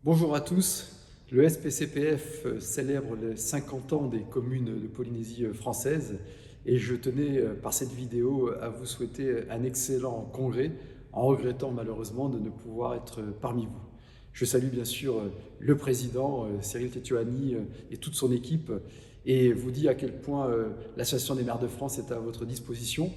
Bonjour à tous. Le SPCPF célèbre les 50 ans des communes de Polynésie française et je tenais par cette vidéo à vous souhaiter un excellent congrès en regrettant malheureusement de ne pouvoir être parmi vous. Je salue bien sûr le président Cyril Tétioani et toute son équipe et vous dis à quel point l'Association des maires de France est à votre disposition.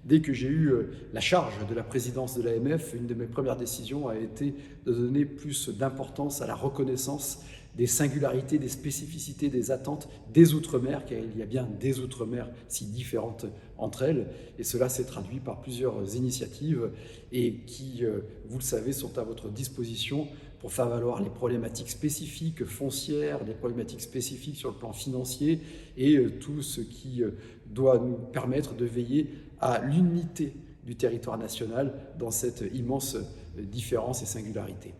Dès que j'ai eu la charge de la présidence de l'AMF, une de mes premières décisions a été de donner plus d'importance à la reconnaissance des singularités, des spécificités, des attentes des Outre-mer, car il y a bien des Outre-mer si différentes entre elles. Et cela s'est traduit par plusieurs initiatives et qui, vous le savez, sont à votre disposition pour faire valoir les problématiques spécifiques foncières, les problématiques spécifiques sur le plan financier et tout ce qui doit nous permettre de veiller à l'unité du territoire national dans cette immense différence et singularité.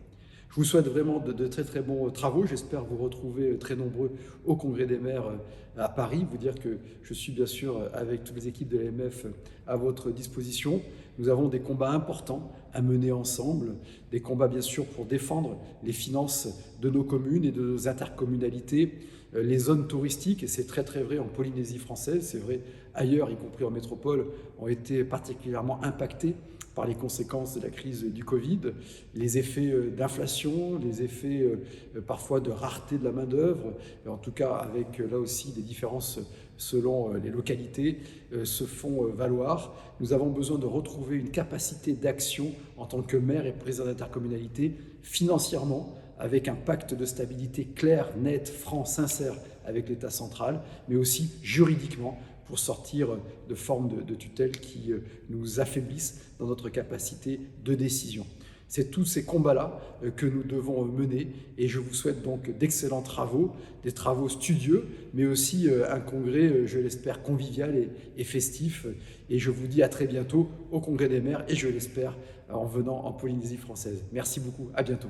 Je vous souhaite vraiment de très très bons travaux. J'espère vous retrouver très nombreux au Congrès des maires à Paris. Vous dire que je suis bien sûr avec toutes les équipes de l'AMF à votre disposition. Nous avons des combats importants à mener ensemble, des combats bien sûr pour défendre les finances de nos communes et de nos intercommunalités, les zones touristiques, et c'est très très vrai en Polynésie française, c'est vrai ailleurs, y compris en métropole, ont été particulièrement impactées par les conséquences de la crise du Covid, les effets d'inflation, les effets parfois de rareté de la main-d'œuvre, en tout cas avec là aussi des différences selon les localités, se font valoir. Nous avons besoin de retrouver une capacité d'action en tant que maire et président d'intercommunalité financièrement, avec un pacte de stabilité clair, net, franc, sincère avec l'État central, mais aussi juridiquement pour sortir de formes de tutelle qui nous affaiblissent dans notre capacité de décision. C'est tous ces combats-là que nous devons mener et je vous souhaite donc d'excellents travaux, des travaux studieux, mais aussi un congrès, je l'espère, convivial et festif. Et je vous dis à très bientôt au Congrès des maires et je l'espère en venant en Polynésie française. Merci beaucoup, à bientôt.